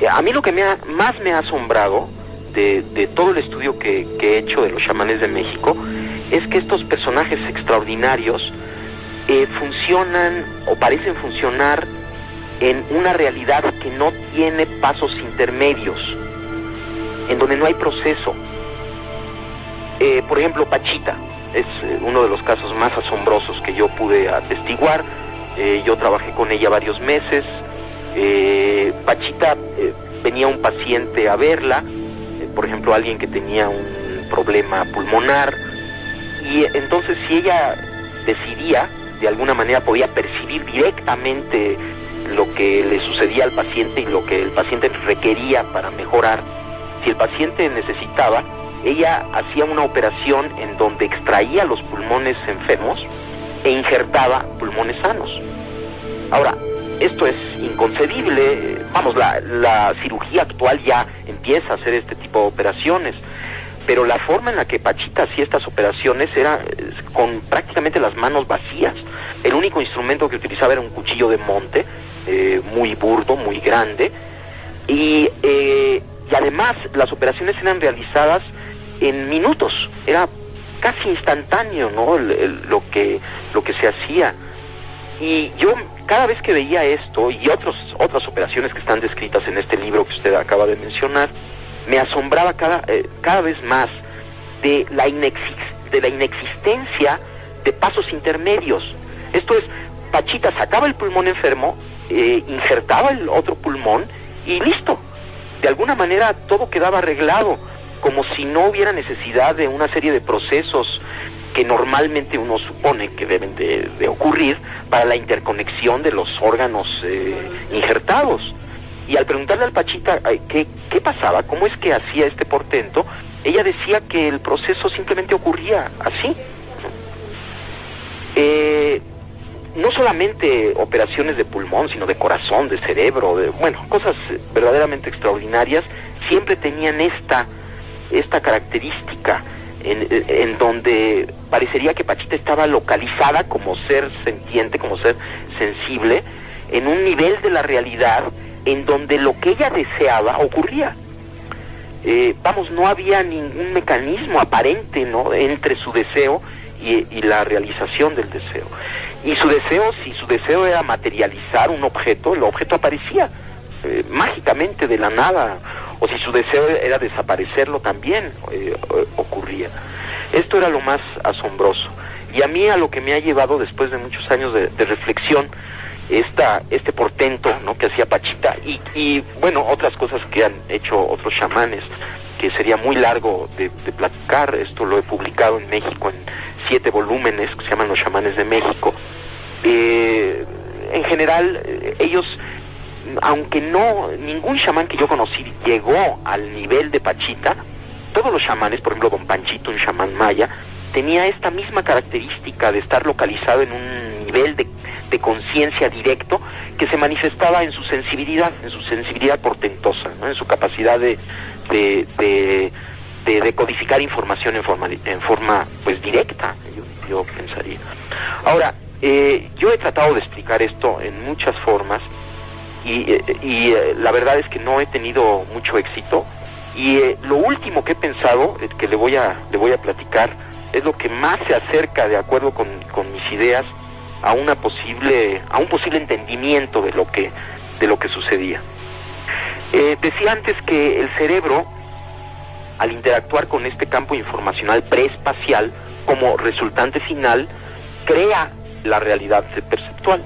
A mí lo que más me ha asombrado de todo el estudio que he hecho de los chamanes de México es que estos personajes extraordinarios funcionan o parecen funcionar en una realidad que no tiene pasos intermedios, en donde no hay proceso. Por ejemplo, Pachita es uno de los casos más asombrosos que yo pude atestiguar. Yo trabajé con ella varios meses. Pachita, venía un paciente a verla, por ejemplo, alguien que tenía un problema pulmonar, y entonces si ella decidía, de alguna manera podía percibir directamente lo que le sucedía al paciente y lo que el paciente requería para mejorar. Si el paciente necesitaba, ella hacía una operación en donde extraía los pulmones enfermos e injertaba pulmones sanos. Ahora, esto es inconcebible. Vamos, la cirugía actual ya empieza a hacer este tipo de operaciones, pero la forma en la que Pachita hacía estas operaciones era con prácticamente las manos vacías. El único instrumento que utilizaba era un cuchillo de monte, muy burdo, muy grande, y además las operaciones eran realizadas en minutos. Era casi instantáneo, ¿no? Lo que se hacía. Y yo, cada vez que veía esto y otras operaciones que están descritas en este libro que usted acaba de mencionar, me asombraba cada vez más de la inexistencia de pasos intermedios. Esto es, Pachita sacaba el pulmón enfermo, injertaba el otro pulmón y listo. De alguna manera todo quedaba arreglado, como si no hubiera necesidad de una serie de procesos que normalmente uno supone que deben de ocurrir para la interconexión de los órganos injertados. Y al preguntarle al Pachita qué pasaba, cómo es que hacía este portento, ella decía que el proceso simplemente ocurría así. No solamente operaciones de pulmón, sino de corazón, de cerebro, cosas verdaderamente extraordinarias, siempre tenían esta característica en donde parecería que Pachita estaba localizada como ser sentiente, como ser sensible, en un nivel de la realidad en donde lo que ella deseaba ocurría. No había ningún mecanismo aparente, ¿no?, entre su deseo y la realización del deseo. Y si su deseo era materializar un objeto, el objeto aparecía mágicamente de la nada, o si su deseo era desaparecerlo, también ocurría. Esto era lo más asombroso, y a mí a lo que me ha llevado después de muchos años de reflexión este portento, ¿no?, que hacía Pachita, y otras cosas que han hecho otros chamanes, que sería muy largo de platicar. Esto lo he publicado en México en 7 volúmenes que se llaman Los Chamanes de México. En general, ellos, aunque ningún chamán que yo conocí llegó al nivel de Pachita, todos los chamanes, por ejemplo Don Panchito, un chamán maya, tenía esta misma característica de estar localizado en un nivel de conciencia directo que se manifestaba en su sensibilidad portentosa, ¿no?, en su capacidad de decodificar información en forma pues directa, yo pensaría. Ahora, yo he tratado de explicar esto en muchas formas y la verdad es que no he tenido mucho éxito, y lo último que he pensado, que le voy a platicar, es lo que más se acerca, de acuerdo con mis ideas, a un posible entendimiento de lo que sucedía. Decía antes que el cerebro, al interactuar con este campo informacional preespacial como resultante final, crea la realidad perceptual.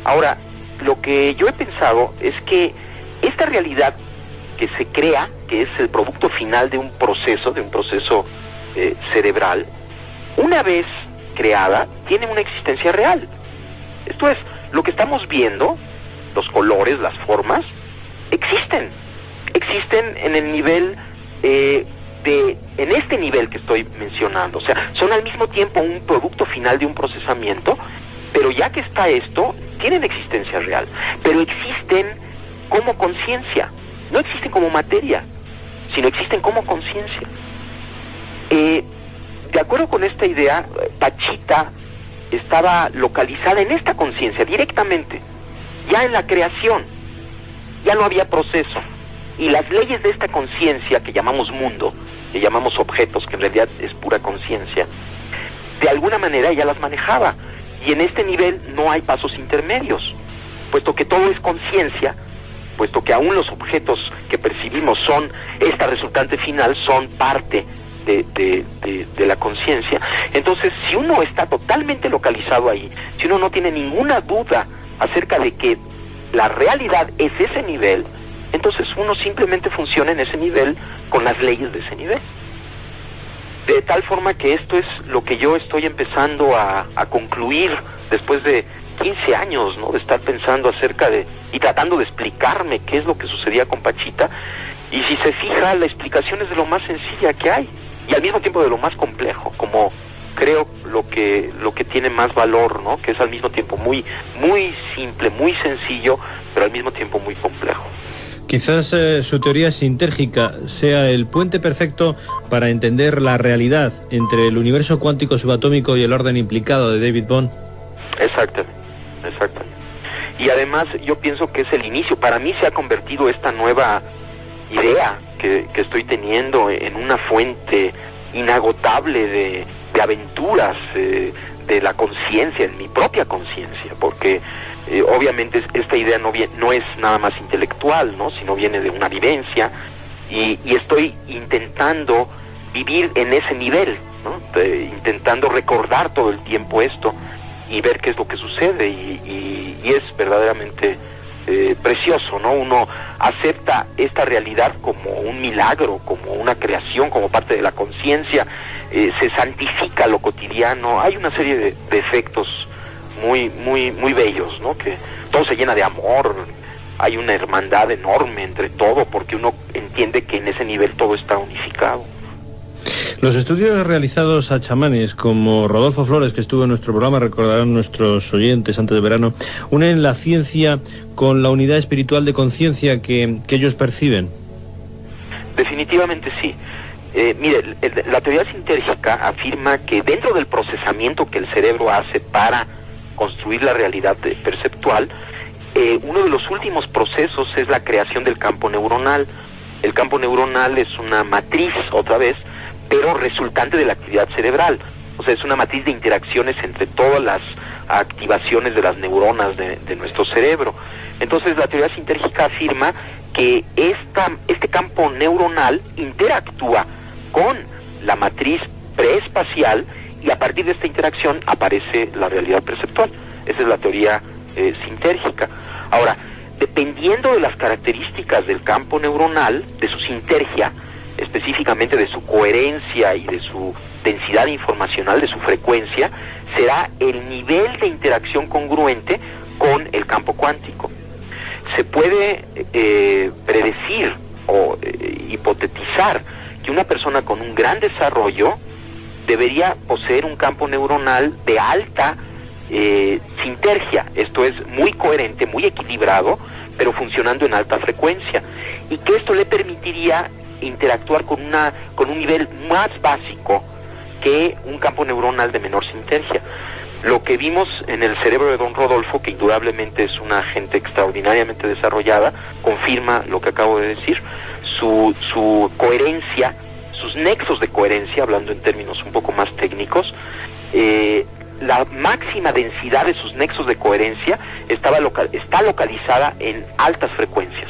Ahora, lo que yo he pensado es que esta realidad que se crea, que es el producto final de un proceso cerebral, una vez creada, tiene una existencia real. Esto es, lo que estamos viendo, los colores, las formas, existen en el nivel en este nivel que estoy mencionando. O sea, son al mismo tiempo un producto final de un procesamiento, pero ya que está esto, tienen existencia real, pero existen como conciencia, no existen como materia, sino existen como conciencia. De acuerdo con esta idea, Pachita estaba localizada en esta conciencia directamente, ya en la creación. ya no había proceso. Y las leyes de esta conciencia que llamamos mundo, que llamamos objetos, que en realidad es pura conciencia, de alguna manera ella las manejaba. Y en este nivel no hay pasos intermedios, puesto que todo es conciencia, puesto que aún los objetos que percibimos son, esta resultante final, son parte de la conciencia. Entonces, si uno está totalmente localizado ahí, si uno no tiene ninguna duda acerca de que la realidad es ese nivel, entonces uno simplemente funciona en ese nivel con las leyes de ese nivel. De tal forma que esto es lo que yo estoy empezando a concluir después de 15 años, ¿no?, de estar pensando acerca de, y tratando de explicarme qué es lo que sucedía con Pachita. Y si se fija, la explicación es de lo más sencilla que hay, y al mismo tiempo de lo más complejo, como creo lo que tiene más valor, ¿no?, que es al mismo tiempo muy simple, muy sencillo, pero al mismo tiempo muy complejo. Quizás su teoría sintérgica sea el puente perfecto para entender la realidad entre el universo cuántico subatómico y el orden implicado de David Bohm. Exactamente. Y además yo pienso que es el inicio. Para mí se ha convertido esta nueva idea que estoy teniendo en una fuente inagotable de aventuras de la conciencia, en mi propia conciencia, porque obviamente esta idea no es nada más intelectual, ¿no?, sino viene de una vivencia, y estoy intentando vivir en ese nivel, ¿no?, intentando recordar todo el tiempo esto y ver qué es lo que sucede, y es verdaderamente precioso, ¿no? Uno acepta esta realidad como un milagro, como una creación, como parte de la conciencia, se santifica lo cotidiano. Hay una serie de efectos muy bellos, ¿no?, que todo se llena de amor, hay una hermandad enorme entre todo, porque uno entiende que en ese nivel todo está unificado. Los estudios realizados a chamanes como Rodolfo Flores, que estuvo en nuestro programa, recordarán nuestros oyentes antes de verano, unen la ciencia con la unidad espiritual de conciencia que ellos perciben. Definitivamente sí. Mire, la teoría sintérgica afirma que dentro del procesamiento que el cerebro hace para construir la realidad perceptual, uno de los últimos procesos es la creación del campo neuronal. El campo neuronal es una matriz, otra vez, pero resultante de la actividad cerebral. O sea, es una matriz de interacciones entre todas las activaciones de las neuronas de nuestro cerebro. Entonces, la teoría sintérgica afirma que este campo neuronal interactúa con la matriz preespacial, y a partir de esta interacción aparece la realidad perceptual. Esa es la teoría sintérgica. Ahora, dependiendo de las características del campo neuronal, de su sintergia, específicamente de su coherencia y de su densidad informacional, de su frecuencia, será el nivel de interacción congruente con el campo cuántico. Se puede predecir o hipotetizar que una persona con un gran desarrollo debería poseer un campo neuronal de alta sintergia, esto es, muy coherente, muy equilibrado, pero funcionando en alta frecuencia, y que esto le permitiría interactuar con un nivel más básico que un campo neuronal de menor sintergia. Lo que vimos en el cerebro de don Rodolfo, que indudablemente es una gente extraordinariamente desarrollada, confirma lo que acabo de decir. Su coherencia, sus nexos de coherencia, hablando en términos un poco más técnicos, la máxima densidad de sus nexos de coherencia está localizada en altas frecuencias,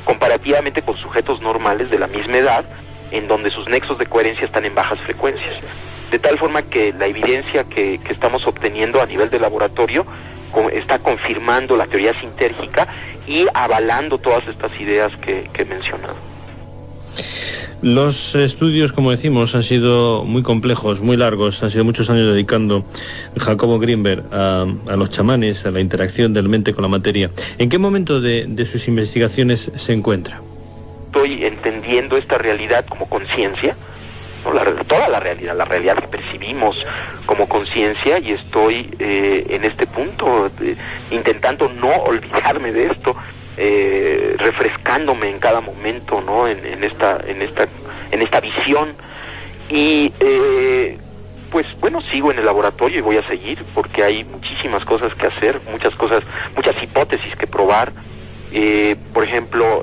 comparativamente con sujetos normales de la misma edad, en donde sus nexos de coherencia están en bajas frecuencias. De tal forma que la evidencia que estamos obteniendo a nivel de laboratorio está confirmando la teoría sintérgica y avalando todas estas ideas que he mencionado. Los estudios, como decimos, han sido muy complejos, muy largos, han sido muchos años dedicando Jacobo Grinberg a los chamanes, a la interacción del mente con la materia. ¿En qué momento de sus investigaciones se encuentra? Estoy entendiendo esta realidad como conciencia, ¿no? Toda la realidad que percibimos como conciencia, y estoy en este punto intentando no olvidarme de esto, refrescándome en cada momento, ¿no?, en esta visión, y pues bueno, sigo en el laboratorio y voy a seguir porque hay muchísimas cosas que hacer, muchas hipótesis que probar, por ejemplo...